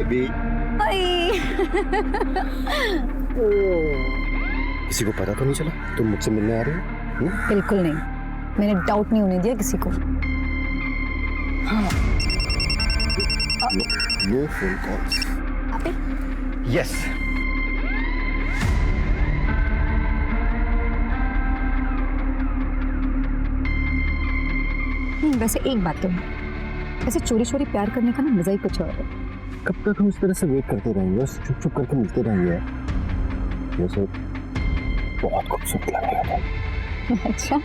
Baby. किसी को पता तो नहीं चला तुम मुझसे मिलने आ रहे हो? बिल्कुल नहीं, मैंने डाउट नहीं होने दिया किसी को। हाँ। No phone calls. यस। वैसे एक बात तो है, वैसे चोरी चोरी प्यार करने का ना मजा ही कुछ और है। कब तक हम इस तरह से वेट करते रहेंगे, चुप चुप करके मिलते रहेंगे? ये सब बहुत खूबसूरत लग रहा था। अच्छा।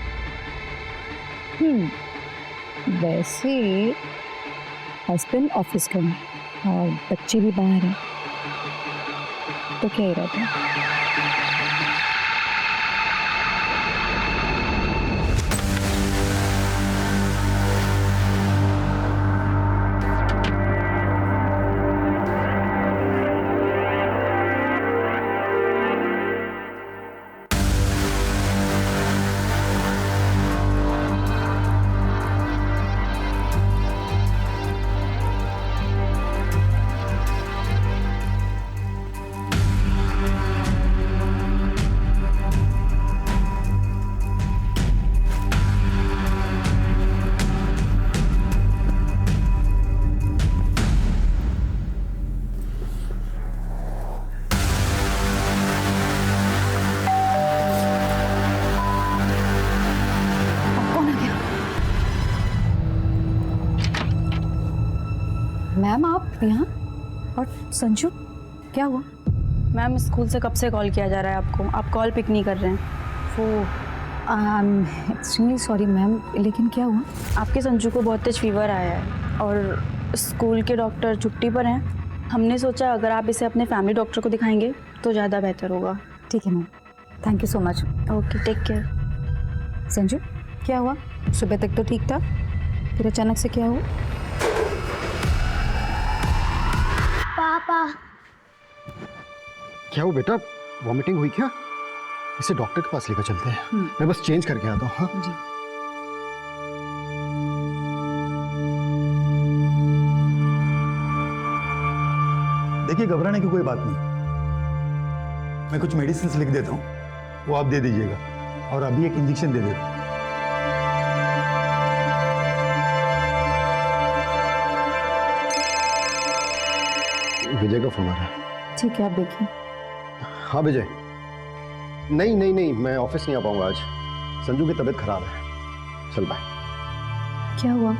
वैसे हस्बैंड ऑफिस गए और बच्चे भी बाहर हैं, तो क्या इरादा है? मैम आप यहाँ, और संजू क्या हुआ? मैम स्कूल से कब से कॉल किया जा रहा है आपको, आप कॉल पिक नहीं कर रहे हैं। वो एक्सट्रीमली सॉरी मैम, लेकिन क्या हुआ? आपके संजू को बहुत तेज फीवर आया है और स्कूल के डॉक्टर छुट्टी पर हैं। हमने सोचा अगर आप इसे अपने फैमिली डॉक्टर को दिखाएंगे तो ज़्यादा बेहतर होगा। ठीक है ma'am, thank you so much. Okay, take care. Sanju क्या हुआ? सुबह तक तो ठीक था, फिर अचानक से क्या हुआ? पापा। क्या हुआ बेटा, वॉमिटिंग हुई क्या? इसे डॉक्टर के पास लेकर चलते हैं। मैं बस चेंज करके आता हूँ। हाँ जी। देखिए घबराने की कोई बात नहीं, मैं कुछ मेडिसिन लिख देता हूँ, वो आप दे दीजिएगा और अभी एक इंजेक्शन दे देता हूँ। विजय का फोन आ रहा है। ठीक है, आप देखिए। हाँ विजय। नहीं नहीं नहीं, मैं ऑफिस नहीं आ पाऊंगा आज, संजू की तबीयत खराब है। चल बाय। क्या हुआ?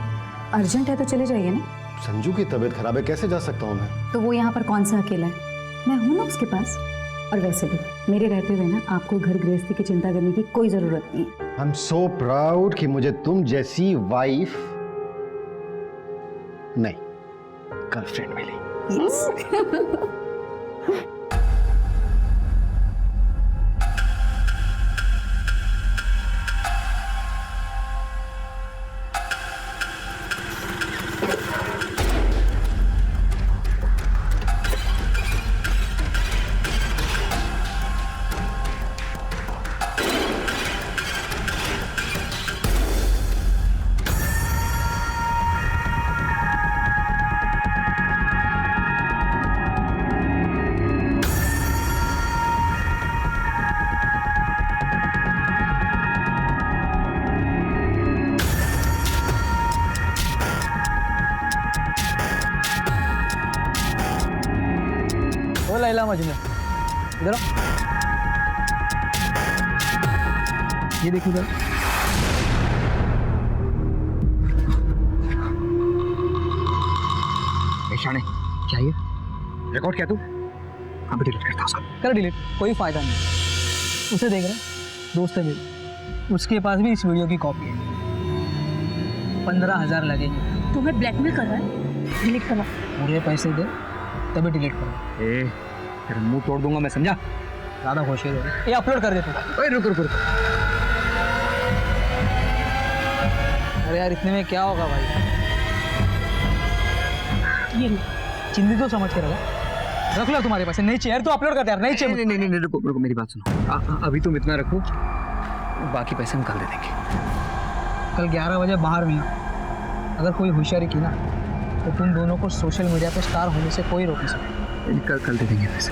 अर्जेंट है तो चले जाइए ना। संजू की तबीयत खराब है, कैसे जा सकता हूँ मैं? तो वो यहाँ पर कौन सा अकेला है, मैं हूँ ना उसके पास। और वैसे भी मेरे रहते हुए ना आपको घर गृहस्थी की चिंता करने की कोई जरूरत नहीं है। आई एम सो प्राउड कि मुझे तुम जैसी वाइफ नहीं, गर्लफ्रेंड मिली। लैला मजनू, इधर ये देखो इधर। शाने क्या ये रिकॉर्ड किया तू? अब डिलीट करता उसको। कर डिलीट, कोई फायदा नहीं। उसे देख रहा, दोस्त है मेरी, उसके पास भी इस वीडियो की कॉपी है। 15,000 लगेंगे। तुम्हें ब्लैकमेल कर रहा है? डिलीट करना। पूरे पैसे दे तभी डिलीट करो। तेरा मुंह तोड़ दूंगा मैं, समझा? ज़्यादा होशियार हो रही। ये अपलोड कर दे तू। ओए रुक रुक रुक। अरे यार इतने में क्या होगा भाई? ये चिंदी तो समझ के रख लो तुम्हारे पास नहीं चेयर तो अपलोड कर दे यार। नहीं चाहिए। नहीं नहीं नहीं रुको रुको, मेरी बात सुनो। अभी तुम इतना रखो, बाकी पैसे हम कल दे देंगे। कल 11 बजे बाहर में अगर कोई होशियारी की ना तो तुम दोनों को सोशल मीडिया पे स्टार होने से कोई रोक नहीं सकता। कल दे देंगे पैसे।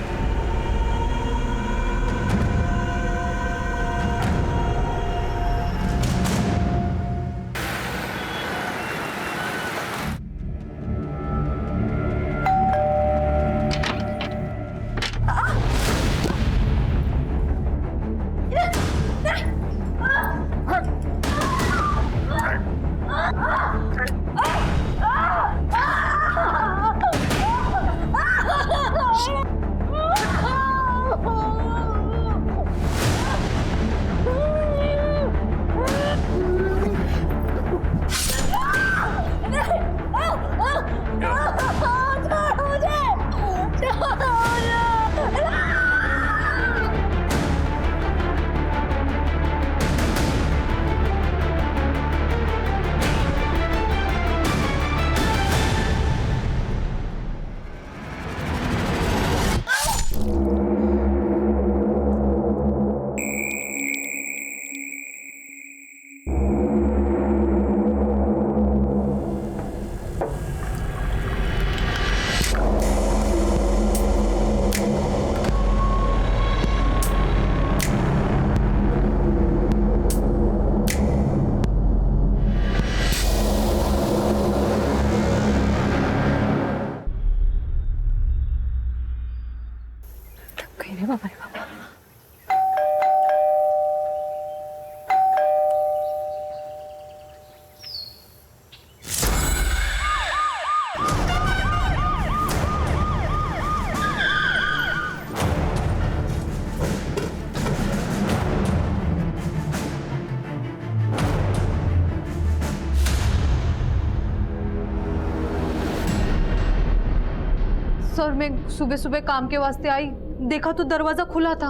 सर मैं सुबह सुबह काम के वास्ते आई, देखा तो दरवाजा खुला था,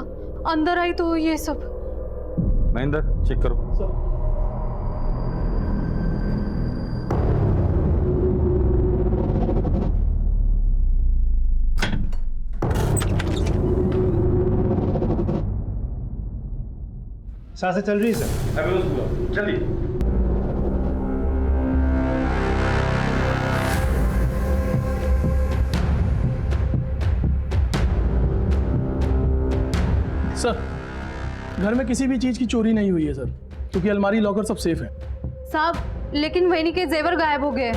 अंदर आई तो ये सब। महेंद्र चेक करो। सांसें चल रही है सर। जल्दी। सर घर में किसी भी चीज की चोरी नहीं हुई है सर, क्योंकि अलमारी लॉकर सब सेफ है। साहब लेकिन वहीनी के जेवर गायब हो गए।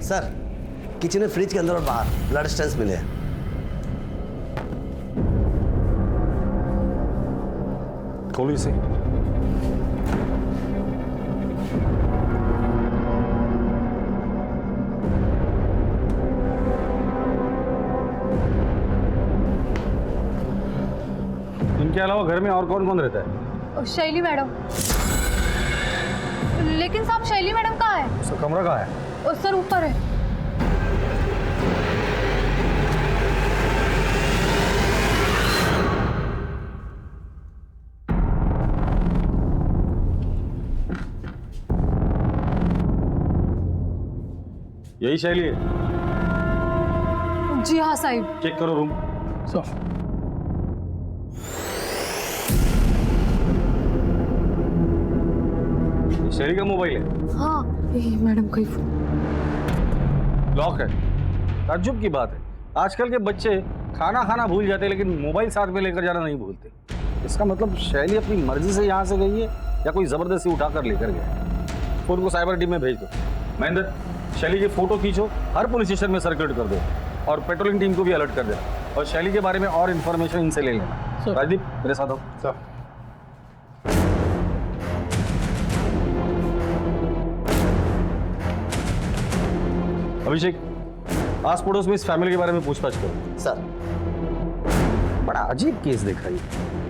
सर किचन में फ्रिज के अंदर और बाहर ब्लड स्टेंस मिले हैं। खोलो इसे। इनके अलावा घर में और कौन कौन रहता है? शैली मैडम। लेकिन साहब शैली मैडम कहाँ है? उसका कमरा कहाँ है? सर ऊपर है। यही शैली है? जी हाँ साहिब। चेक करो रूम। सर शैली का मोबाइल है? हाँ मैडम कोई लॉक है। ताज्जुब की बात है, आजकल के बच्चे खाना खाना भूल जाते हैं लेकिन मोबाइल साथ में लेकर जाना नहीं भूलते। इसका मतलब शैली अपनी मर्जी से यहाँ से गई है या कोई जबरदस्ती उठाकर लेकर गया है। फोन को साइबर टीम में भेज दो। महेंद्र शैली की फोटो खींचो, हर पुलिस स्टेशन में सर्कुलेट कर दो और पेट्रोलिंग टीम को भी अलर्ट कर देना और शैली के बारे में और इन्फॉर्मेशन इनसे ले लेना। राजदीप मेरे साथ हो। सर अभिषेक आस पड़ोस में इस फैमिली के बारे में पूछताछ करो। सर बड़ा अजीब केस देखा ये।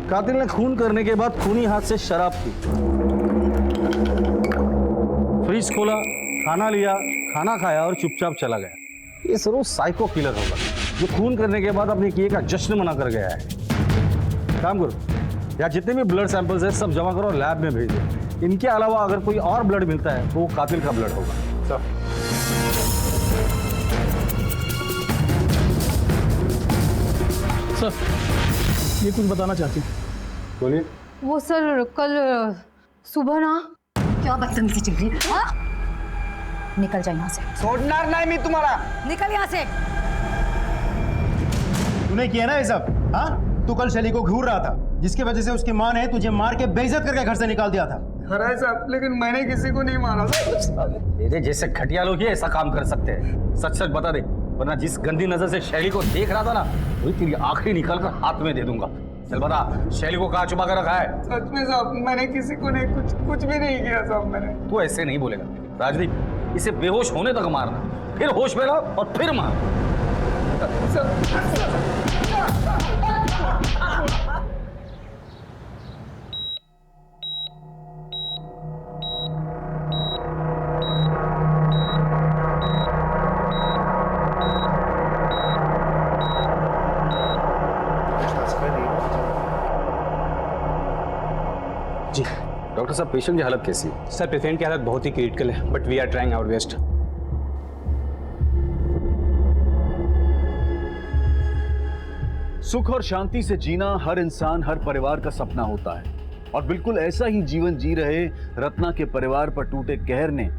कातिल ने खून करने के बाद खूनी हाथ से शराब पी, फ्रिज खोला, खाना लिया, खाना खाया और चुपचाप चला गया। ये जरूर साइको किलर होगा जो खून करने के बाद अपने किए का जश्न मना कर गया है। काम करो, यहाँ जितने भी ब्लड सैंपल्स हैं सब जमा करो और लैब में भेज दो। इनके अलावा अगर कोई और ब्लड मिलता है तो वो कातिल का ब्लड होगा। सर सर ये कुछ बताना चाहती हूँ। बोलिए। वो सर कल सुबह ना क्या बदतमीजी चल रही है? हाँ? निकल जाए यहाँ से, सोडणार नाही मी तुम्हाला। निकल यहाँ से। तूने किया ना ये सब? हाँ, तू कल शैली को घूर रहा था, जिसकी वजह से उसकी माँ ने तुझे मार के बेइज्जत करके घर से निकाल दिया था। खरा है साहब, लेकिन मैंने किसी को नहीं मारा। तेरे जैसे घटिया लोग ही ऐसा काम कर सकते हैं। सच सच बता दे, वरना जिस गंदी नजर से शैली को देख रहा था ना, वही तेरी आखिरी निकाल कर हाथ में दे दूंगा। चल बता, शैली को कहाँ छुपा कर रखा है? सच में साहब, मैंने किसी को नहीं, कुछ भी नहीं किया साहब मैंने। तू ऐसे नहीं बोलेगा राजदीप, इसे बेहोश होने तक मारना, फिर होश में लाओ और फिर मार। जी डॉक्टर साहब, पेशेंट की हालत कैसी है? सर, पेशेंट की हालत बहुत ही क्रिटिकल है, but we are trying our best. सुख और शांति से जीना हर इंसान, हर परिवार का सपना होता है, और बिल्कुल ऐसा ही जीवन जी रहे रत्ना के परिवार पर टूटे कहर ने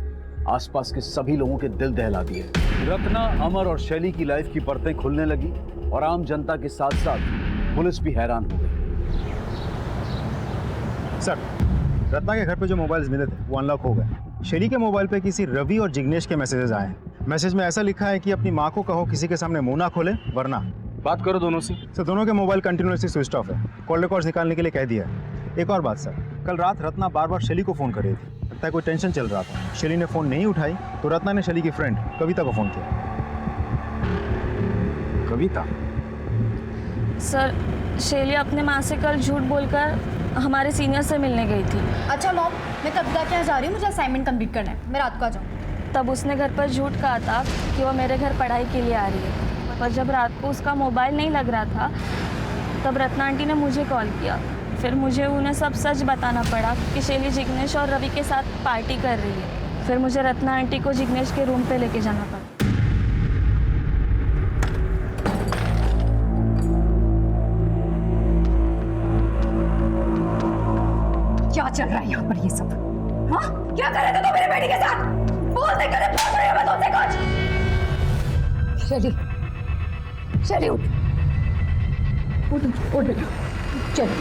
आसपास के सभी लोगों के दिल दहला दिए। रत्ना, अमर और शैली की लाइफ की परतें खुलने लगी और आम जनता के साथ साथ पुलिस भी हैरान हो गई। सर, रत्ना के घर पे जो मोबाइल्स मिले थे वो अनलॉक हो गए। शैली के मोबाइल पे किसी रवि और जिग्नेश के मैसेजेस आए हैं। मैसेज में ऐसा लिखा है कि अपनी माँ को कहो किसी के सामने मुंह ना खोले, वरना। बात करो दोनों से। सर, दोनों के मोबाइल कंटिन्यूसली स्विच ऑफ है। कॉल रिकॉर्ड्स निकालने के लिए कह दिया है। एक और बात सर, कल रात रत्ना बार बार शैली को फ़ोन कर रही थी। लगता है कोई टेंशन चल रहा था। शैली ने फ़ोन नहीं उठाई तो रत्ना ने शैली की फ्रेंड कविता को फ़ोन किया। कविता? सर, शैली अपने माँ से कल झूठ बोलकर हमारे सीनियर से मिलने गई थी। अच्छा मॉम, मैं कविता के यहाँ जा रही हूँ, मुझे असाइनमेंट कंप्लीट करना है, मैं रात को आ जाऊँ। तब उसने घर पर झूठ कहा था कि वो मेरे घर पढ़ाई के लिए आ रही है, पर जब रात को उसका मोबाइल नहीं लग रहा था तब रत्ना आंटी ने मुझे कॉल किया। फिर मुझे उन्हें सब सच बताना पड़ा कि शैली जिग्नेश और रवि के साथ पार्टी कर रही है। फिर मुझे रत्ना आंटी को जिग्नेश के रूम पे लेके जाना पड़ा। क्या चल रहा है यहाँ पर ये सब? हाँ, क्या कर रहे थे तुम मेरी बेटी के साथ? बोल दे, करे पूछ रही हूँ मैं तुमसे कुछ। शैली, शैली उठ, उठ, उठ बेटा, चलो।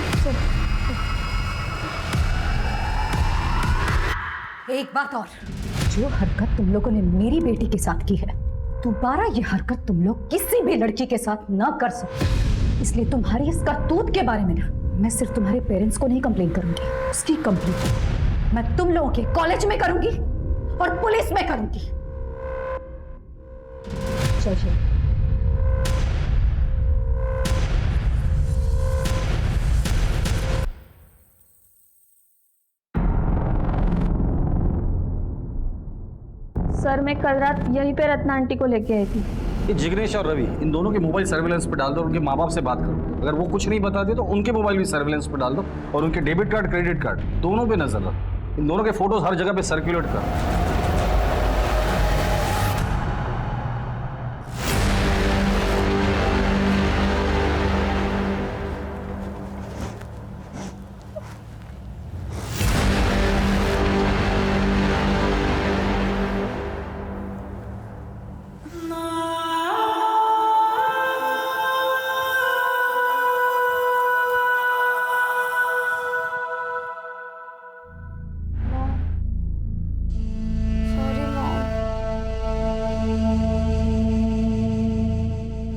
एक बात और, जो हरकत तुम लोगों ने मेरी बेटी के साथ की है, दोबारा ये हरकत तुम लोग किसी भी लड़की के साथ ना कर सकते। इसलिए तुम्हारी इस करतूत के बारे में ना मैं सिर्फ तुम्हारे पेरेंट्स को नहीं कंप्लेन करूंगी, उसकी कंप्लेन मैं तुम लोगों के कॉलेज में करूंगी और पुलिस में करूंगी। चलिए। सर, मैं कल रात यहीं पे रत्ना आंटी को लेके आई थी। ये जिग्नेश और रवि, इन दोनों के मोबाइल सर्विलेंस पे डाल दो और उनके माँ बाप से बात करो। अगर वो कुछ नहीं बताते तो उनके मोबाइल भी सर्विलेंस पे डाल दो और उनके डेबिट कार्ड, क्रेडिट कार्ड दोनों पे नजर रखो। इन दोनों के फोटोज हर जगह पे सर्कुलेट करो।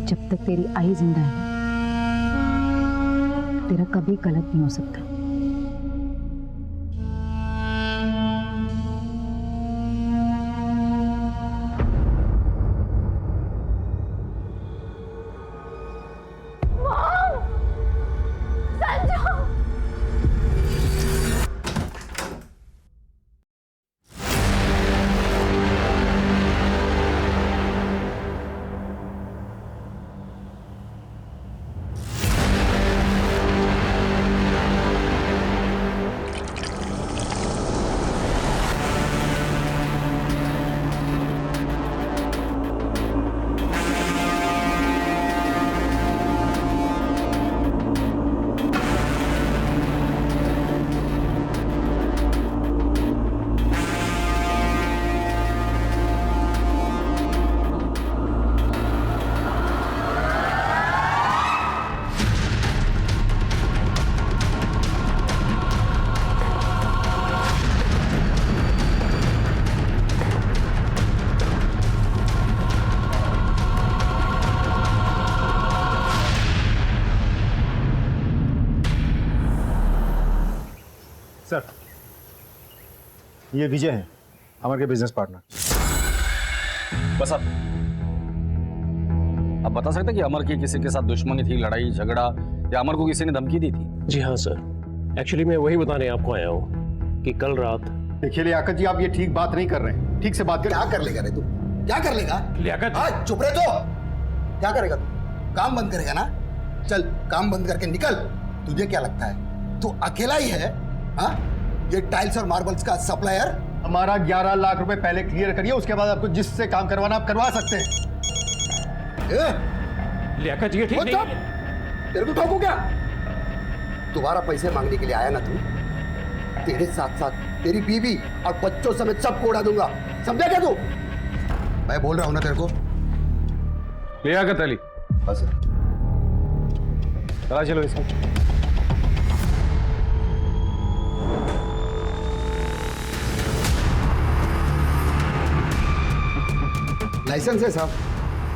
जब तक तेरी आई जिंदा है तेरा कभी गलत नहीं हो सकता। सर, ये विजय है, अमर के बिजनेस पार्टनर। बस अब बता सकते कि अमर की किसी के साथ दुश्मनी थी, लड़ाई झगड़ा, या अमर को किसी ने धमकी दी थी? जी हाँ सर, एक्चुअली मैं वही बताने आपको आया हूँ कि कल रात। देखिए लियाकत जी, आप ये ठीक बात नहीं कर रहे हैं, ठीक से बात कर। क्या कर लेगा रे तू? क्या कर लेगा? लियाकत, चुप रहे तो। क्या करेगा तू? काम बंद करेगा ना? चल काम बंद करके निकल। तुझे क्या लगता है तू अकेला ही है? हाँ, ये टाइल्स और मार्बल्स का सप्लायर। हमारा 11 लाख रुपए पहले क्लियर करिए, उसके बाद आपको जिससे काम करवाना आप करवा सकते हैं। लियाकत ये ठीक नहीं है। तेरे को ठोकू क्या? दोबारा पैसे मांगने के लिए आया ना तू, तेरे साथ साथ तेरी बीवी और बच्चों समेत सबको उड़ा दूंगा, समझा क्या तू? मैं बोल रहा हूं ना तेरे को। लियाकत अली, बस चला चलो इसमें। लाइसेंस है साहब,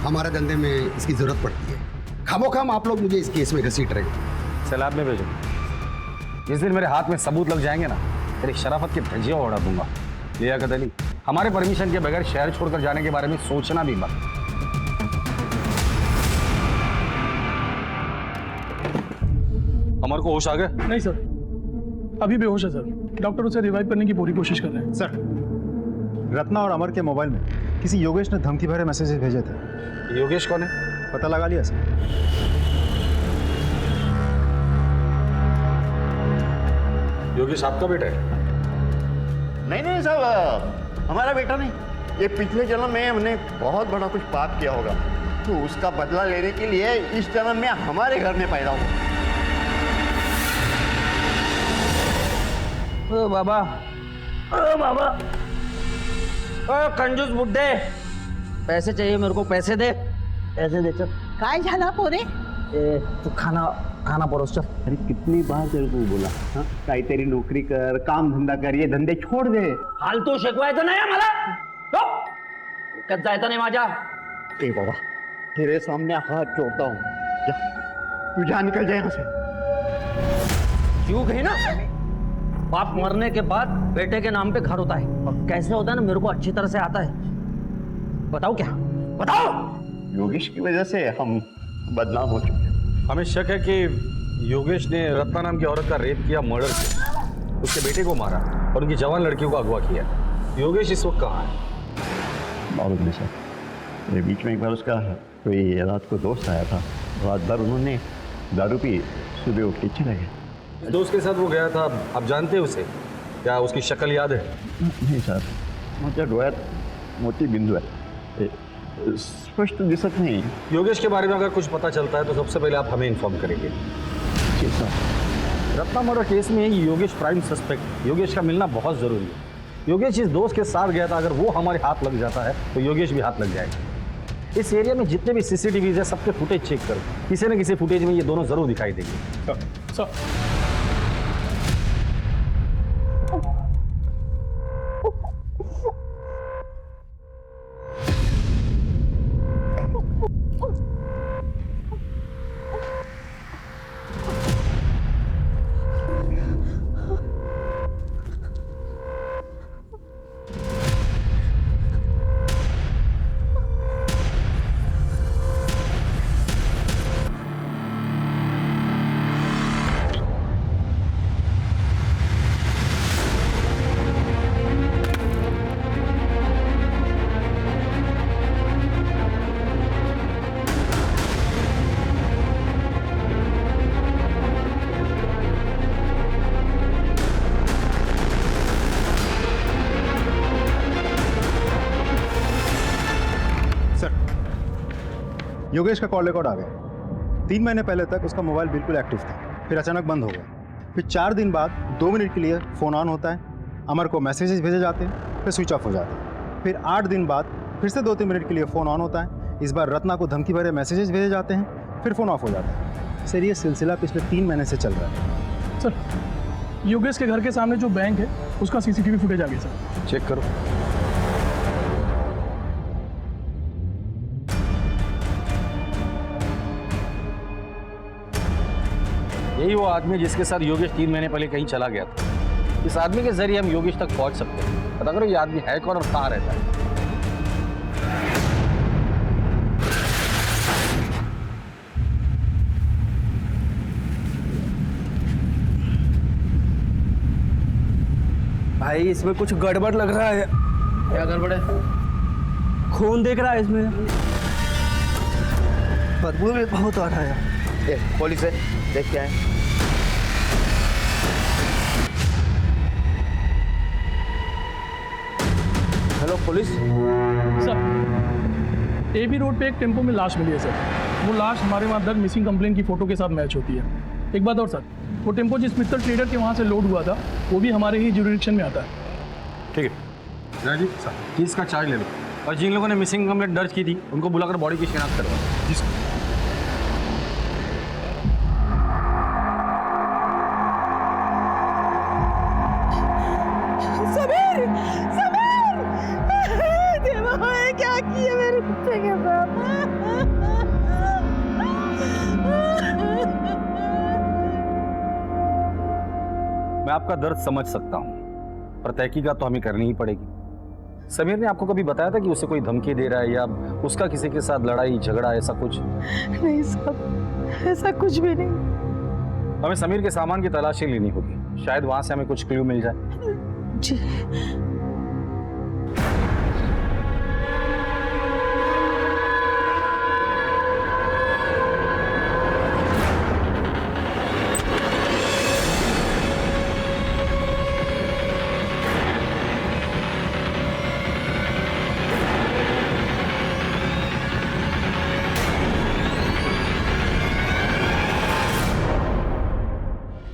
हमारे धंधे में इसकी जरूरत पड़ती है। खामोखाम आप लोग मुझे इस केस में घसीट रहे हो। सैलाब में भेजो। जिस दिन मेरे हाथ में सबूत लग जाएंगे ना, तेरी शराफत की धज्जियां उड़ा दूंगा। लियाकत अली, हमारे परमिशन के बगैर शहर छोड़कर जाने के बारे में सोचना भी मत। अमर को होश आ गया? नहीं सर, अभी बेहोश है सर। डॉक्टर उसे रिवाइव करने की पूरी कोशिश कर रहे हैं। सर, रत्ना और अमर के मोबाइल में किसी योगेश ने धमकी भरे मैसेजेस भेजे थे। योगेश कौन है? पता लगा लिया सर? योगेश आपका बेटा है? नहीं साहब, हमारा बेटा नहीं। ये पिछले जन्म में हमने बहुत बड़ा कुछ पाप किया होगा, तो उसका बदला लेने के लिए इस जन्म में हमारे घर में पैदा हुआ। ओ बाबा, ओ बाबा, ओ कंजूस बुड्ढे, पैसे चाहिए मेरे को, पैसे दे। पैसे दे चल। काय झाला पोरे? तू खाना परोस चल। अरे कितनी बार तेरे को बोला, हाँ काही तेरी नौकरी कर, काम धंदा कर, ये धंदे छोड़ दे। फालतू शिकवायचं नाही मला, कच जायचं नाही माझ्या। ए बाबा, तेरे सामने हाथ जोड़ता हूँ, जा तू जा, निकल जाए यहाँ से। क्यों गई ना? बाप मरने के बाद बेटे के नाम पे घर होता है, और कैसे होता है ना मेरे को अच्छी तरह से आता है। बताओ क्या? बताओ। योगेश की वजह से हम बदनाम हो चुके हैं। हमें शक है कि योगेश ने रत्ना नाम की औरत का रेप किया, मर्डर किया, उसके बेटे को मारा और उनकी जवान लड़कियों को अगवा किया। योगेश इस वक्त कहाँ है? मालूम नहीं सर, मेरे बीच में एक बार उसका कोई रात को दोस्त आया था, रात भर उन्होंने दारू पी, सुबह उठ के चले गए। दोस्त के साथ वो गया था, आप जानते हैं उसे? क्या उसकी शक्ल याद है? नहीं सर, माझ्या डोळ्यात मोती बिंदू है, स्पष्ट दिसत नहीं। योगेश के बारे में अगर कुछ पता चलता है तो सबसे पहले आप हमें इन्फॉर्म करेंगे। जी सर। रत्ना मर्डर केस में योगेश प्राइम सस्पेक्ट, योगेश का मिलना बहुत जरूरी है। योगेश इस दोस्त के साथ गया था, अगर वो हमारे हाथ लग जाता है तो योगेश भी हाथ लग जाएगा। इस एरिया में जितने भी सीसीटीवी है सबके फुटेज चेक करो, किसी न किसी फुटेज में ये दोनों जरूर दिखाई देंगे। सर, योगेश का कॉल रिकॉर्ड आ गया। 3 महीने पहले तक उसका मोबाइल बिल्कुल एक्टिव था, फिर अचानक बंद हो गया। फिर 4 दिन बाद 2 मिनट के लिए फ़ोन ऑन होता है, अमर को मैसेजेस भेजे जाते हैं, फिर स्विच ऑफ हो जाते हैं। फिर 8 दिन बाद फिर से 2-3 मिनट के लिए फ़ोन ऑन होता है, इस बार रत्ना को धमकी भरे मैसेजेस भेजे जाते हैं, फिर फ़ोन ऑफ हो जाता है। सर, ये सिलसिला पिछले 3 महीने से चल रहा है। सर, योगेश के घर के सामने जो बैंक है उसका सीसीटीवी फुटेज आ गया सर। चेक करो। यही वो आदमी जिसके साथ योगेश 3 महीने पहले कहीं चला गया था। इस आदमी के जरिए हम योगेश तक पहुंच सकते हैं। पता करो ये आदमी है कौन और कहाँ रहता है। भाई इसमें कुछ गड़बड़ लग रहा है। क्या गड़बड़ है? खून देख रहा है इसमें, बदबू भी बहुत आ रहा है। पुलिस है, देख क्या है। Hello police. Sir, AB road पे एक टेम्पो में लाश मिली है सर। वो लाश हमारे वहाँ दर्ज मिसिंग कंप्लेन की फोटो के साथ मैच होती है। एक बात और सर, वो टेम्पो जिस मित्तल ट्रेडर के वहाँ से लोड हुआ था वो भी हमारे ही जुरिडिक्शन में आता है। ठीक है राजीव सर, केस का चार्ज ले लो और जिन लोगों ने मिसिंग कंप्लेंट दर्ज की थी उनको बुलाकर बॉडी की शिनाख्त करवाओ। जी सर। समीर, समीर, देवा क्या किया मेरे कुत्ते के साथ? मैं आपका दर्द समझ सकता हूँ, पर तहकीकात तो हमें करनी ही पड़ेगी। समीर ने आपको कभी बताया था कि उसे कोई धमकी दे रहा है या उसका किसी के साथ लड़ाई झगड़ा ऐसा कुछ? नहीं साहब, ऐसा कुछ भी नहीं। हमें समीर के सामान की तलाशी लेनी होगी, शायद वहां से हमें कुछ क्लू मिल जाए। जी।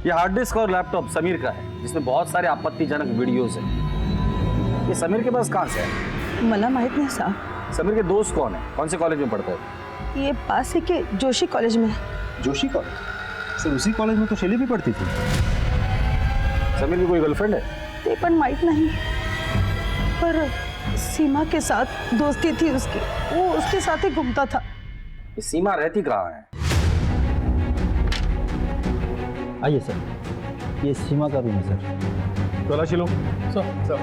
ये हार्ड डिस्क और लैपटॉप समीर का है, जिसमें बहुत सारे आपत्तिजनक वीडियोस हैं। ये समीर के पास कहाँ से है? मला माहित नहीं साहब। समीर के दोस्त कौन है? कौन से कॉलेज में पढ़ते हैं? ये पास ही के जोशी कॉलेज में। जोशी कॉलेज? सर उसी कॉलेज में तो शैली भी पढ़ती थी। समीर की कोई गर्लफ्रेंड है? ते पण माहित नहीं, पर सीमा के साथ दोस्ती थी उसकी, वो उसके साथ ही घूमता था। ये सीमा रहती कहाँ है? आइए सर, ये सीमा का रूम है सर। तलाशी लो। सर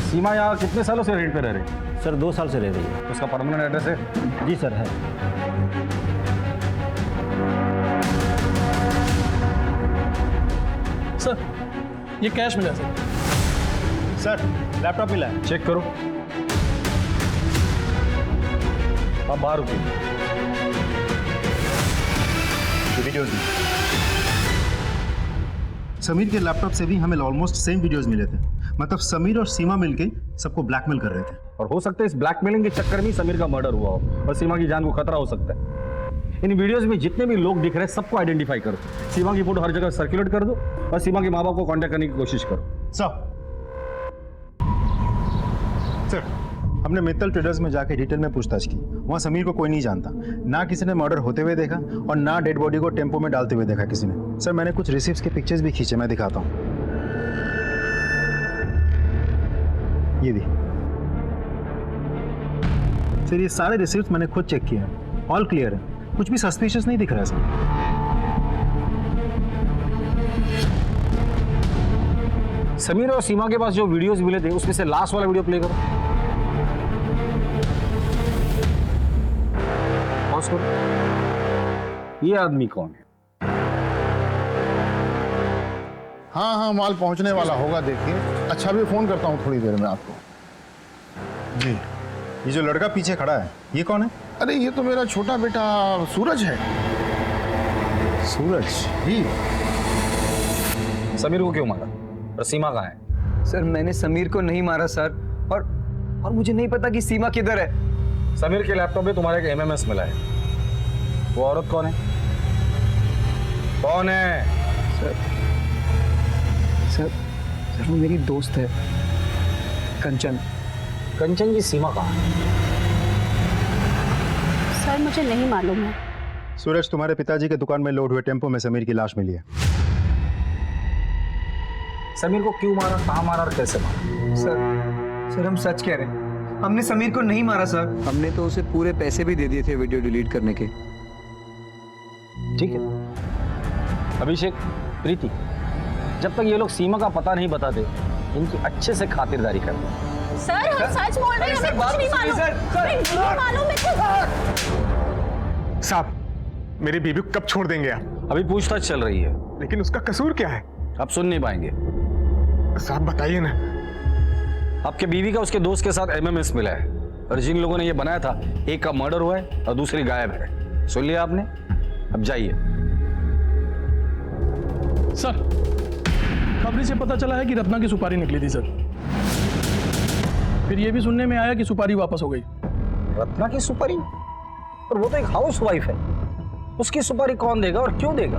सीमा यहाँ कितने सालों से रेंट पे रह रही है? सर 2 साल से रह रही है। उसका परमानेंट एड्रेस है? जी सर है। सर ये कैश मिला सर। सर लैपटॉप मिला है, चेक करो। आप बाहर रुकिए। वीडियोज में समीर के लैपटॉप से भी हमें ऑलमोस्ट सेम वीडियोस मिले थे। मतलब समीर और सीमा मिलके सबको ब्लैकमेल कर रहे थे। और हो सकता है इस ब्लैकमेलिंग के चक्कर में समीर का मर्डर हुआ हो और सीमा की जान को खतरा हो सकता है। इन वीडियोस में जितने भी लोग दिख रहे हैं सबको आइडेंटिफाई करो। सीमा की फोटो हर जगह सर्कुलेट कर दो और सीमा के माँ बाप को कांटेक्ट करने की कोशिश करो। सर हमने मित्तल ट्रेडर्स में जाके डिटेल में पूछताछ की। वहाँ समीर को कोई नहीं जानता, ना किसी ने मर्डर होते हुए देखा और ना डेड बॉडी को टेम्पो में डालते हुए देखा किसी ने। सर मैंने कुछ रिसिप्ट्स के पिक्चर्स भी खींचे, मैं दिखाता हूँ। ये भी सर, ये सारे रिसिप्ट्स मैंने खुद चेक किए हैं, ऑल क्लियर है, कुछ भी सस्पिशियस नहीं दिख रहा है सर। समीर और सीमा के पास जो वीडियोस मिले थे उसमें से लास्ट वाला वीडियो प्ले करो। पॉज करो। ये आदमी कौन है? हाँ हाँ, माल पहुंचने वाला होगा, देखिए। अच्छा भी फोन करता हूँ थोड़ी देर में आपको। जी, ये जो लड़का पीछे खड़ा है ये कौन है? अरे ये तो मेरा छोटा बेटा सूरज है। सूरज? जी। समीर को क्यों मारा? और सीमा कहाँ है? सर मैंने समीर को नहीं मारा सर, और मुझे नहीं पता कि सीमा किधर है। समीर के लैपटॉप में तुम्हारे एक एमएमएस मिला है। वो औरत कौन है? कौन है? सर वो मेरी दोस्त है, कंचन। कंचन की सीमा कहाँ है? सर मुझे नहीं मालूम है। सूरज, तुम्हारे पिताजी के दुकान में लोड हुए टेम्पो में समीर की लाश मिली है। समीर को क्यों मारा, कहाँ मारा और कैसे मारा? सर हम सच कह रहे हैं, हमने समीर को नहीं मारा सर। हमने तो उसे पूरे पैसे भी दे दिए थे वीडियो डिलीट करने के। ठीक है। अभिषेक, प्रीति, जब तक ये लोग सीमा का पता नहीं बताते इनकी अच्छे से खातिरदारी करते हैं। सर हम सच बोल रहे हैं, हमें कुछ नहीं मालूम। हमें नहीं मालूम है साहब, मेरी बीबी को कब छोड़ देंगे आप? अभी पूछताछ चल रही है। लेकिन उसका कसूर क्या है? आप सुन नहीं पाएंगे। साहब बताइए ना। आपके बीवी का उसके दोस्त के साथ एमएमएस मिला है और जिन लोगों ने ये बनाया था, एक का मर्डर हुआ है और दूसरी गायब है। सुन लिया आपने? अब जाइए। सर, खबरी से पता चला है कि रत्ना की सुपारी निकली थी सर। फिर ये भी सुनने में आया कि सुपारी वापस हो गई। रत्ना की सुपारी? और वो तो एक हाउस वाइफ है, उसकी सुपारी कौन देगा और क्यों देगा?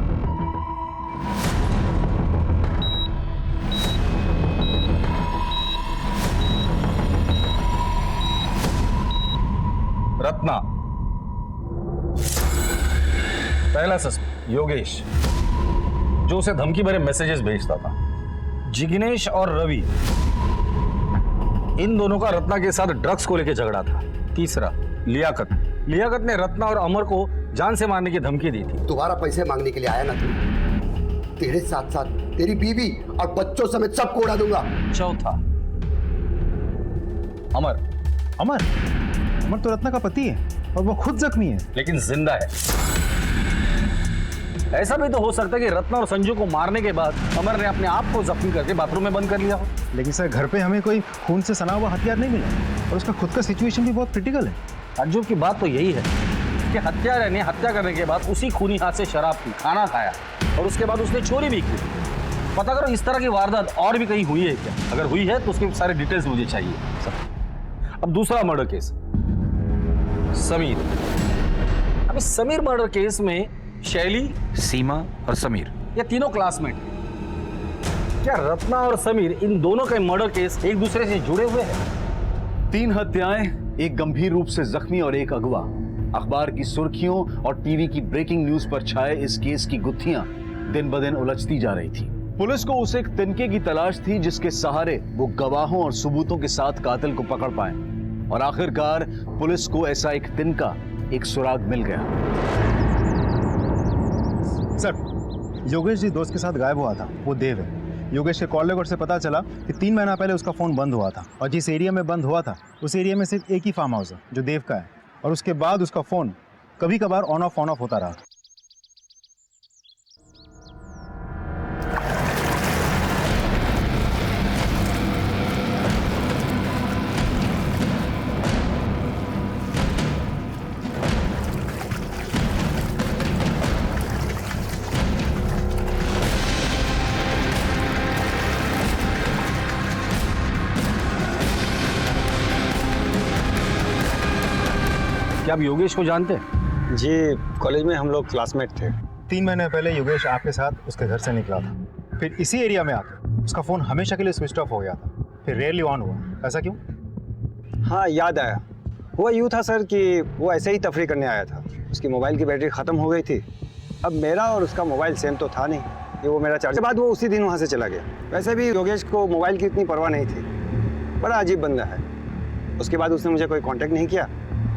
रत्ना, पहला सस्पेक्ट योगेश, जो उसे धमकी भरे मैसेजेस भेजता था। जिग्नेश और रवि, इन दोनों का रत्ना के साथ ड्रग्स को लेकर झगड़ा था। तीसरा लियाकत, लियाकत ने रत्ना और अमर को जान से मारने की धमकी दी थी। दोबारा पैसे मांगने के लिए आया ना तू, तेरे साथ साथ तेरी बीवी और बच्चों समेत सबको उड़ा दूंगा। चौथा अमर। अमर? अमर तो रत्ना का पति है और वो खुद जख्मी है, लेकिन जिंदा है। ऐसा भी तो हो सकता है कि रत्ना और संजू को मारने के बाद अमर ने अपने आप को जख्मी करके बाथरूम में बंद कर लिया हो। लेकिन सर घर पे हमें कोई खून से सना हुआ हथियार नहीं मिला और उसका खुद का सिचुएशन भी बहुत क्रिटिकल है। ताज्जुब की बात तो यही है कि हत्यारे ने हत्या करने के बाद उसी खूनी हाथ से शराब पी, खाना खाया और उसके बाद उसने चोरी भी की। पता करो इस तरह की वारदात और भी कहीं हुई है क्या? अगर हुई है तो उसके सारे डिटेल्स मुझे चाहिए। अब दूसरा मर्डर केस, समीर। अब इस समीर मर्डर केस में शैली, सीमा और समीर, ये तीनों क्लासमेट हैं। क्या रत्ना और समीर, इन दोनों के मर्डर केस एक दूसरे से जुड़े हुए हैं? 3 हत्याएं, एक गंभीर रूप से जख्मी और एक अगवा। अखबार की सुर्खियों और टीवी की ब्रेकिंग न्यूज पर छाए इस केस की गुत्थियां दिन ब दिन उलझती जा रही थी। पुलिस को उस एक तिनके की तलाश थी जिसके सहारे वो गवाहों और सबूतों के साथ कातिल को पकड़ पाए और आखिरकार पुलिस को ऐसा एक तिनका, एक सुराग मिल गया। सर, योगेश जी दोस्त के साथ गायब हुआ था, वो देव है। योगेश के कॉल रिकॉर्ड से पता चला कि 3 महीना पहले उसका फ़ोन बंद हुआ था और जिस एरिया में बंद हुआ था उस एरिया में सिर्फ एक ही फार्म हाउस है जो देव का है और उसके बाद उसका फ़ोन कभी कभार ऑन ऑफ होता रहा। क्या आप योगेश को जानते हैं? जी, कॉलेज में हम लोग क्लासमेट थे। 3 महीने पहले योगेश आपके साथ उसके घर से निकला था, फिर इसी एरिया में आकर उसका फ़ोन हमेशा के लिए स्विच ऑफ हो गया था, फिर रेयरली ऑन हुआ। ऐसा क्यों? हाँ, याद आया। हुआ यूँ था सर कि वो ऐसे ही तफरी करने आया था। उसकी मोबाइल की बैटरी ख़त्म हो गई थी। अब मेरा और उसका मोबाइल सेम तो था नहीं कि वो मेरा चार्जर, बाद वो उसी दिन वहाँ से चला गया। वैसे भी योगेश को मोबाइल की इतनी परवाह नहीं थी। बड़ा अजीब बंदा है। उसके बाद उसने मुझे कोई कॉन्टैक्ट नहीं किया।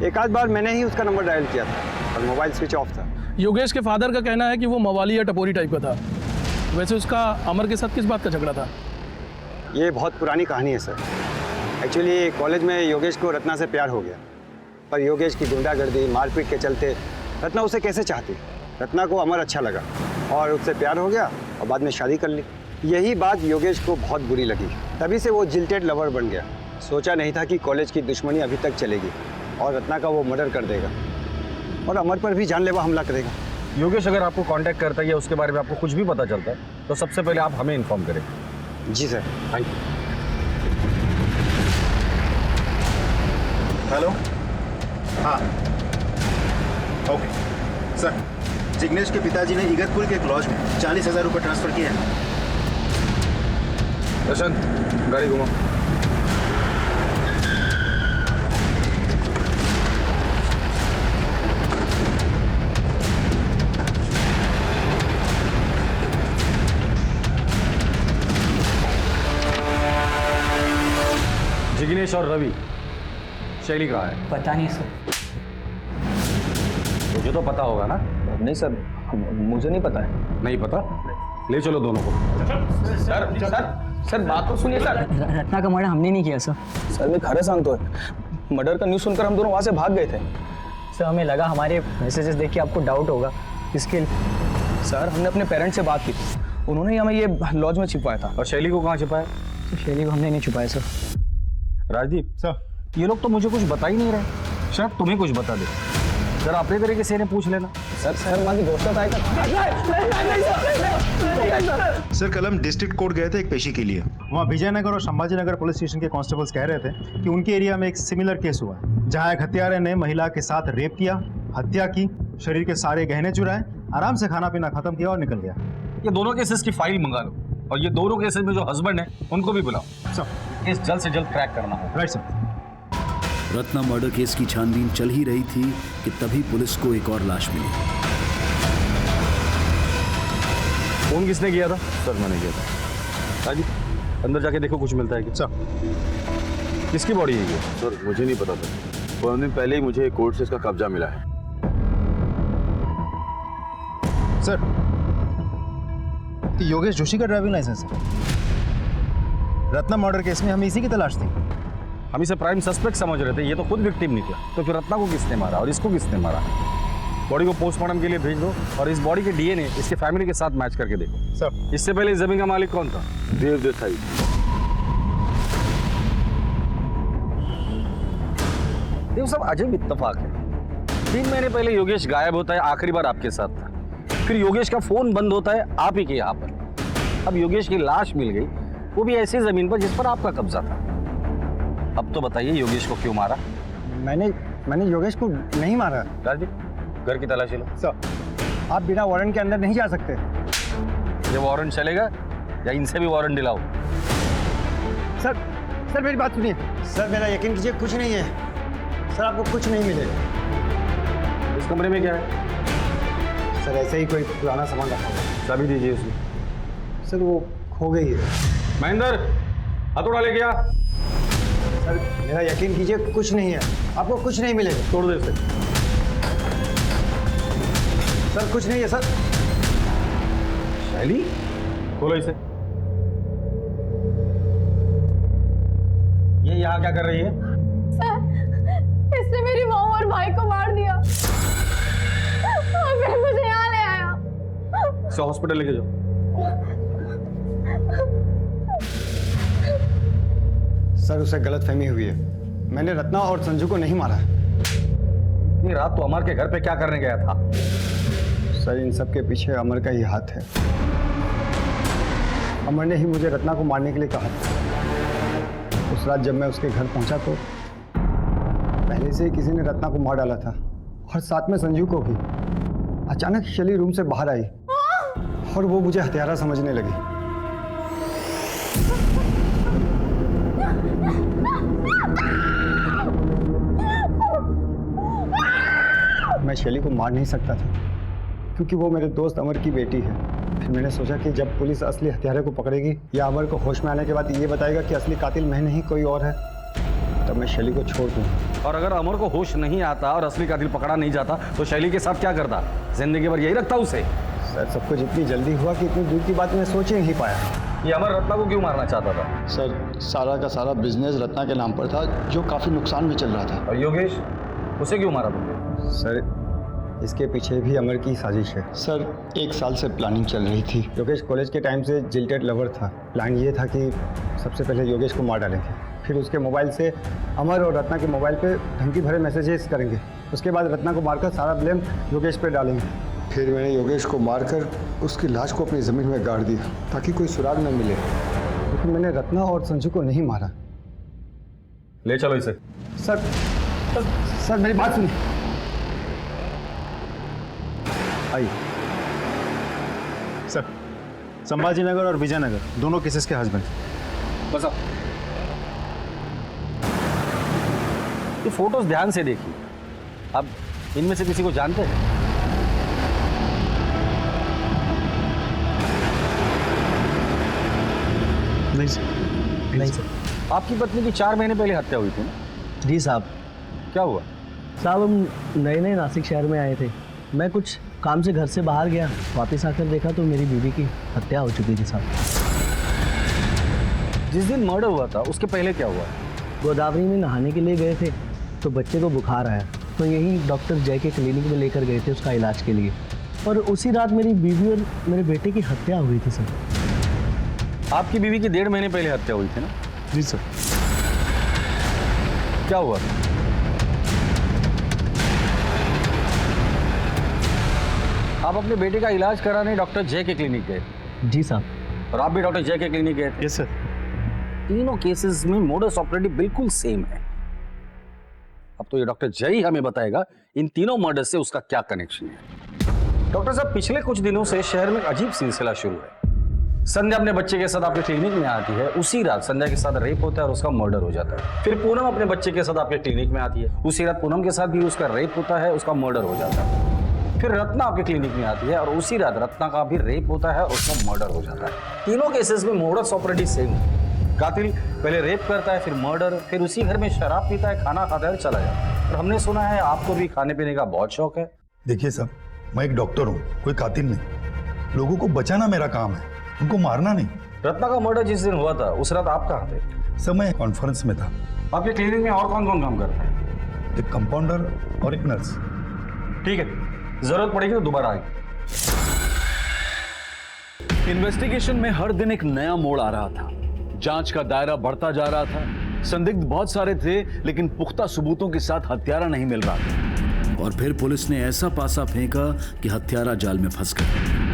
एक आध बार मैंने ही उसका नंबर डायल किया था और मोबाइल स्विच ऑफ था। योगेश के फादर का कहना है कि वो मवाली या टपोरी टाइप का था। वैसे उसका अमर के साथ किस बात का झगड़ा था? ये बहुत पुरानी कहानी है सर। एक्चुअली कॉलेज में योगेश को रत्ना से प्यार हो गया, पर योगेश की गुंडागर्दी, मारपीट के चलते रत्ना उसे कैसे चाहती। रत्ना को अमर अच्छा लगा और उससे प्यार हो गया और बाद में शादी कर ली। यही बात योगेश को बहुत बुरी लगी, तभी से वो जिल्टेड लवर बन गया। सोचा नहीं था कि कॉलेज की दुश्मनी अभी तक चलेगी और रत्ना का वो मर्डर कर देगा और अमर पर भी जानलेवा हमला करेगा। योगेश अगर आपको कांटेक्ट करता है या उसके बारे में आपको कुछ भी पता चलता है तो सबसे पहले आप हमें इन्फॉर्म करें। जी सर, थैंक यू। हेलो, हाँ, ओके सर। जिग्नेश के पिताजी ने इगतपुर के एक लॉज में 40,000 रुपये ट्रांसफर किए हैं। प्रशांत, गाड़ी घुमाओ। जिग्नेश और रवि, शैली कहाँ है? पता नहीं सर। मुझे तो पता होगा ना? नहीं सर, मुझे नहीं पता है। नहीं पता? ले चलो दोनों को। सर सर सर बात तो सुनिए सर। रत्ना का मर्डर हमने नहीं किया सर। सर मैं खरे सांगतो मर्डर का न्यूज़ सुनकर हम दोनों वहाँ से भाग गए थे। सर हमें लगा हमारे मैसेजेस देख के आपको डाउट होगा, इसके सर हमने अपने पेरेंट्स से बात की थी, उन्होंने ही हमें ये लॉज में छिपाया था। और शैली को कहाँ छिपाया? तो शैली को हमने नहीं छुपाया सर। राजदीप सर, ये लोग तो मुझे कुछ बता ही नहीं रहे, शायद तुम्हें कुछ बता दे। सर अपने तरीके से इन्हें पूछ लेना। सर हमारी दोस्तों का सर कल हम डिस्ट्रिक्ट कोर्ट गए थे एक पेशी के लिए। वहाँ विजयनगर और संभाजी नगर पुलिस स्टेशन के कांस्टेबल्स कह रहे थे कि उनके एरिया में एक सिमिलर केस हुआ है, जहाँ एक हत्यारे ने महिला के साथ रेप किया, हत्या की, शरीर के सारे गहने चुराए, आराम से खाना पीना खत्म किया और निकल गया। ये दोनों केसेस की फाइल मंगा लो, और ये दोनों केसेस में जो हस्बैंड है उनको भी बुलाओ। सर केस जल्द से जल्द क्रैक करना है। Right sir. Ratna murder case की छानबीन चल ही रही थी कि तभी पुलिस को एक और लाश मिली। फोन किसने किया था? सर मैंने किया था। राजीव अंदर जाके देखो कुछ मिलता है क्या? सर किसकी बॉडी है ये? सर मुझे नहीं पता था, 15 दिन पहले ही मुझे कोर्ट से इसका कब्जा मिला है। सर योगेश जोशी का ड्राइविंग लाइसेंस है। रत्ना मर्डर केस में हमें इसी की तलाश थी। हम इसे प्राइम सस्पेक्ट समझ रहे थे, ये तो खुद विक्टिम निकला। तो फिर रत्ना को किसने मारा और इसको किसने मारा? बॉडी को पोस्टमार्टम के लिए भेज दो और इस बॉडी के डीएनए इसके फैमिली के साथ मैच करके देखो। सर इससे पहले इस जमीन का मालिक कौन था? देव देसाई। देखो सब अजब इत्तेफाक है, 3 महीने पहले योगेश गायब होता है, आखिरी बार आपके साथ था। फिर योगेश का फोन बंद होता है आप ही के यहाँ पर। अब योगेश की लाश मिल गई, वो भी ऐसी जमीन पर जिस पर आपका कब्जा था। अब तो बताइए योगेश को क्यों मारा? मैंने योगेश को नहीं मारा। राजदीप घर की तलाशी लो। सर आप बिना वारंट के अंदर नहीं जा सकते। ये वारंट चलेगा या इनसे भी वारंट दिलाओ? सर मेरी बात सुनिए। सर मेरा यकीन कीजिए कुछ नहीं है। सर आपको कुछ नहीं मिलेगा। इस कमरे में क्या है? सर ऐसे ही कोई पुराना सामान रखा हुआ। चाबी दीजिए उसमें। सर वो खो गई है। महेंद्र हथौड़ा लेके आ। सर मेरा यकीन कीजिए कुछ नहीं है, आपको कुछ नहीं मिलेगा। तोड़ दे इसे। सर कुछ नहीं है सर। शैली खोलो इसे। ये यहाँ क्या कर रही है? सर इसने मेरी माँ और भाई को मार दिया और फिर मुझे यहाँ ले आया। इसे हॉस्पिटल लेके जाओ। सर उसे गलतफहमी हुई है, मैंने रत्ना और संजू को नहीं मारा। ये रात तो अमर के घर पे क्या करने गया था? सर इन सब के पीछे अमर का ही हाथ है। अमर ने ही मुझे रत्ना को मारने के लिए कहा था। उस रात जब मैं उसके घर पहुंचा तो पहले से ही किसी ने रत्ना को मार डाला था और साथ में संजू को भी। अचानक शैली रूम से बाहर आई और वो मुझे हत्यारा समझने लगी। मैं शैली को मार नहीं सकता था क्योंकि वो मेरे दोस्त अमर की बेटी है। फिर मैंने सोचा कि जब पुलिस असली हत्यारे को पकड़ेगी या अमर को होश में आने के बाद ये बताएगा कि असली कातिल मैं नहीं कोई और है, तब मैं शैली को छोड़ दूंगा। और अगर अमर को होश नहीं आता और असली कातिल पकड़ा नहीं जाता तो शैली के साथ क्या करता? जिंदगी भर यही रखता उसे? सर सब कुछ इतनी जल्दी हुआ कि इतनी दूर की बात मैं सोच ही नहीं पाया। ये अमर रत्ना को क्यों मारना चाहता था? सर सारा का सारा बिजनेस रत्ना के नाम पर था जो काफ़ी नुकसान में चल रहा था। और योगेश उसे क्यों मारा तुमने? सर इसके पीछे भी अमर की साजिश है। सर 1 साल से प्लानिंग चल रही थी। योगेश कॉलेज के टाइम से जिल्टेड लवर था। प्लान ये था कि सबसे पहले योगेश को मार डालेंगे, फिर उसके मोबाइल से अमर और रत्ना के मोबाइल पे धमकी भरे मैसेजेस करेंगे, उसके बाद रत्ना को मारकर सारा ब्लेम योगेश पे डालेंगे। फिर मैंने योगेश को मारकर उसकी लाश को अपनी ज़मीन में गाड़ दिया ताकि कोई सुराग न मिले। लेकिन मैंने रत्ना और संजू को नहीं मारा। ले चलो इसे। सर मेरी बात सुनिए। आइए। सर संभाजी नगर और विजयनगर दोनों केसेस के हस्बैंड। बस अब ये फोटोज ध्यान से देखिए। अब इनमें से किसी को जानते हैं? नहीं सर। नहीं सर। आपकी पत्नी की 4 महीने पहले हत्या हुई थी ना? जी साहब। क्या हुआ? साहब हम नए नए नासिक शहर में आए थे। मैं कुछ काम से घर से बाहर गया, वापस आकर देखा तो मेरी बीवी की हत्या हो चुकी थी साहब। जिस दिन मर्डर हुआ था उसके पहले क्या हुआ? गोदावरी में नहाने के लिए गए थे तो बच्चे को बुखार आया, तो यहीं डॉक्टर जय के क्लिनिक में लेकर गए थे उसका इलाज के लिए, और उसी रात मेरी बीवी और मेरे बेटे की हत्या हुई थी सर। आपकी बीवी की 1.5 महीने पहले हत्या हुई थी ना? जी सर। क्या हुआ? आप अपने बेटे का इलाज कराने डॉक्टर जय के क्लिनिक गए? जी साहब। और आप भी डॉक्टर जय के क्लिनिक गए थे? Yes sir. तीनों केसेस में मोडस ऑपरेंडी बिल्कुल सेम है। अब तो ये डॉक्टर जय ही हमें बताएगा इन तीनों मर्डर से उसका क्या कनेक्शन है। डॉक्टर साहब, पिछले कुछ दिनों से शहर में अजीब सिलसिला शुरू है। संध्या अपने बच्चे के साथ आपके क्लिनिक में आती है, उसी रात संध्या के साथ रेप होता है और उसका मर्डर हो जाता है। फिर पूनम अपने बच्चे के साथ आपके क्लिनिक में आती है, उसी रात पूनम के साथ भी उसका रेप होता है, उसका मर्डर हो जाता है। फिर रत्ना आपके क्लिनिक में आती है और उसी रात रत्ना का भी रेप होता है और उसका मर्डर हो जाता है। तीनों केसेस में मोडस ऑपरेंडी सेम है। कातिल पहले रेप करता है, फिर मर्डर, फिर उसी घर में शराब पीता है, खाना खाता है और चला जाता है। और हमने सुना है आपको भी खाने पीने का बहुत शौक है। देखिए साहब, मैं एक डॉक्टर हूँ, कोई कातिल नहीं। लोगों को बचाना मेरा काम है, उनको मारना नहीं। रत्ना का मर्डर जिस दिन हुआ था उस रात आप कहाँ थे? सर मैं कॉन्फ्रेंस में था। आपके क्लिनिक में और कौन कौन काम करता है? एक कंपाउंडर और एक नर्स। ठीक है, जरूरत पड़ेगी तो दोबारा आएंगे। इन्वेस्टिगेशन में हर दिन एक नया मोड़ आ रहा था। जांच का दायरा बढ़ता जा रहा था। संदिग्ध बहुत सारे थे, लेकिन पुख्ता सबूतों के साथ हत्यारा नहीं मिल रहा था। और फिर पुलिस ने ऐसा पासा फेंका कि हत्यारा जाल में फंस गया।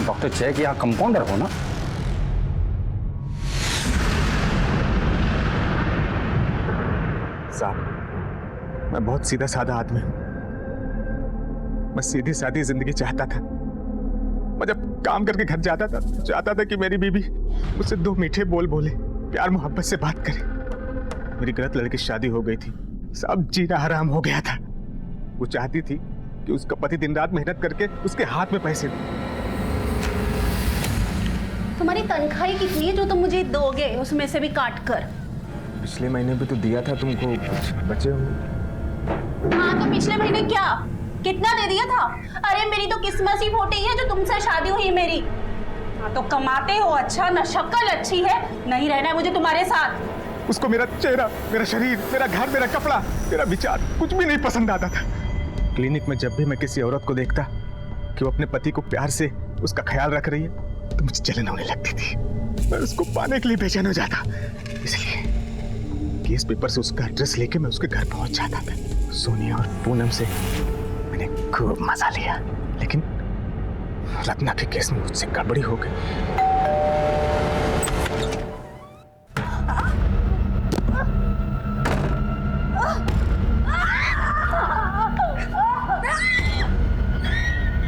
डॉक्टर जय कि यहाँ कंपाउंडर हो ना? साहब, मैं बहुत सीधा साधा आदमी हूं। मैं सीधी सादी जिंदगी चाहता था। मैं जब काम करके घर जाता था तो चाहता था कि मेरी बीबी मुझसे 2 मीठे बोल बोले, प्यार मोहब्बत से बात करे। मेरी गलत लड़की से शादी हो गई थी, सब जीना हराम हो गया था। वो चाहती थी कि उसका पति दिन रात मेहनत करके उसके हाथ में पैसे दे। तुम्हारी तनख्वाही कितनी है जो तुम मुझे दोगे, उसमें से भी काट कर? पिछले महीने भी तो दिया था तुमको, बचे हो। हाँ तो पिछले महीने क्या कितना दे दिया था? अरे मेरी तो किस्मत ही फूटी है जो तुमसे शादी हुई मेरी। हाँ तो कमाते हो अच्छा, न शक्ल अच्छी है, नहीं रहना है मुझे तुम्हारे साथ। उसको मेरा चेहरा, मेरा शरीर, मेरा घर, मेरा कपड़ा, मेरा विचार कुछ भी नहीं पसंद आता था। क्लिनिक में जब भी मैं किसी औरत को देखता कि वो अपने पति को प्यार से उसका ख्याल रख रही है तो मुझे जलन होने लगती थी। मैं उसको पाने के लिए बेचैन हो जाता। इसलिए केस पेपर से उसका एड्रेस लेके मैं उसके घर पहुंच जाता था। सोनिया और पूनम से मैंने खूब मजा लिया, लेकिन रत्ना के केस में मुझसे गड़बड़ी हो गई।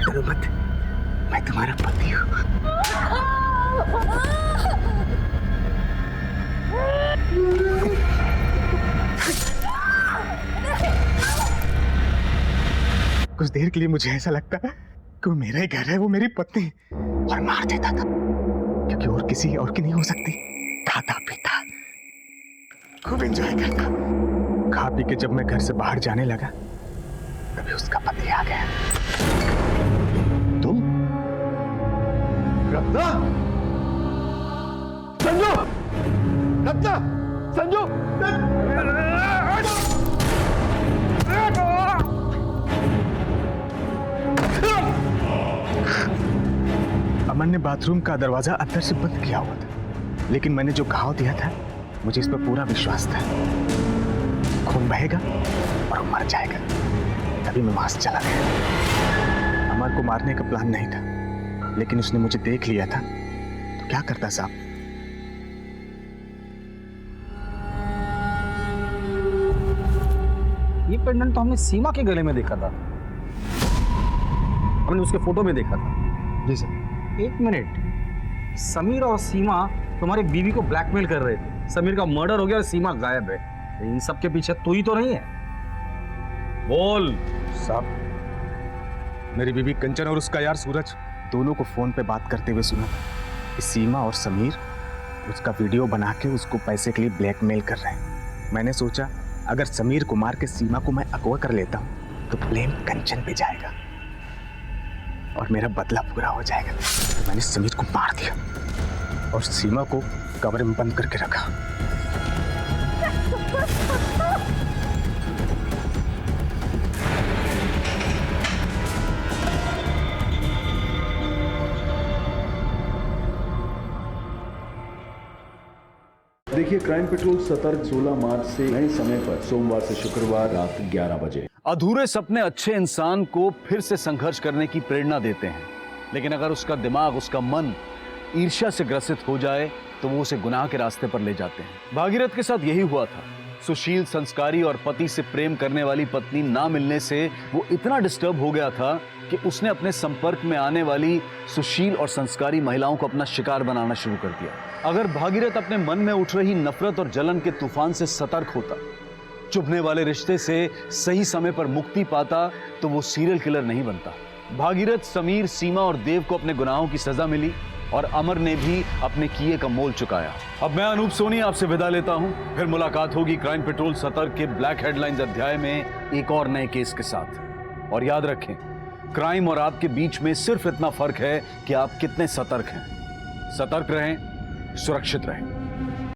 डरो मत, मैं तुम्हारा पति हूँ। कुछ देर के लिए मुझे ऐसा लगता कि वो मेरा ही घर है, वो मेरी पत्नी, और मार देता था क्योंकि और किसी और की नहीं हो सकती। खाता पीता खूब एंजॉय करता। खा पी के जब मैं घर से बाहर जाने लगा तभी उसका पति आ गया। तुम रत्ना, संजू, रत्ना, संजू, अमन ने बाथरूम का दरवाजा अंदर से बंद किया हुआ था, लेकिन मैंने जो घाव दिया था मुझे इस पर पूरा विश्वास था। खून बहेगा और वो मर जाएगा। तभी मैं वहां से चला गया। अमर को मारने का प्लान नहीं था, लेकिन उसने मुझे देख लिया था तो क्या करता साहब, पेंडेंट तो हमने सीमा के गले में देखा था, हमने उसके फोटो में देखा था। जी सर। एक मिनट, समीर और सीमा तुम्हारी बीवी को ब्लैकमेल कर रहे थे। समीर का मर्डर हो गया और सीमा गायब है। इन सब के पीछे तू ही तो नहीं है? बोल। साहब, मेरी बीवी कंचन और उसका यार सूरज दोनों को फोन पे बात करते हुए सुना कि सीमा और समीर उसका वीडियो बना के उसको पैसे के लिए ब्लैकमेल कर रहे हैं। मैंने सोचा अगर समीर को मार के सीमा को मैं अगवा कर लेता हूं तो ब्लेम कंचन पे जाएगा और मेरा बदला पूरा हो जाएगा। तो मैंने समीर को मार दिया और सीमा को कमरे में बंद करके रखा। देखिए क्राइम पेट्रोल सतर्क 16 मार्च से नए समय पर सोमवार से शुक्रवार रात 11 बजे। अधूरे सपने अच्छे इंसान को फिर से संघर्ष करने की प्रेरणा देते हैं, लेकिन अगर उसका दिमाग, उसका मन ईर्ष्या से ग्रसित हो जाए तो वो उसे गुनाह के रास्ते पर ले जाते हैं। भागीरथ के साथ यही हुआ था। सुशील, संस्कारी और पति से प्रेम करने वाली पत्नी ना मिलने से वो इतना डिस्टर्ब हो गया था कि उसने अपने संपर्क में आने वाली सुशील और संस्कारी महिलाओं को अपना शिकार बनाना शुरू कर दिया। अगर भागीरथ अपने मन में उठ रही नफरत और जलन के तूफान से सतर्क होता, चुभने वाले रिश्ते से सही समय पर मुक्ति पाता, तो वो सीरियल किलर नहीं बनता। भागीरथ, समीर, सीमा और देव को अपने गुनाहों की सजा मिली और अमर ने भी अपने किए का मोल चुकाया। अब मैं अनूप सोनी आपसे विदा लेता हूं। फिर मुलाकात होगी क्राइम पेट्रोल सतर्क के ब्लैक हेडलाइंस अध्याय में एक और नए केस के साथ। और याद रखें, क्राइम और आपके बीच में सिर्फ इतना फर्क है कि आप कितने सतर्क हैं। सतर्क रहें, सुरक्षित रहें।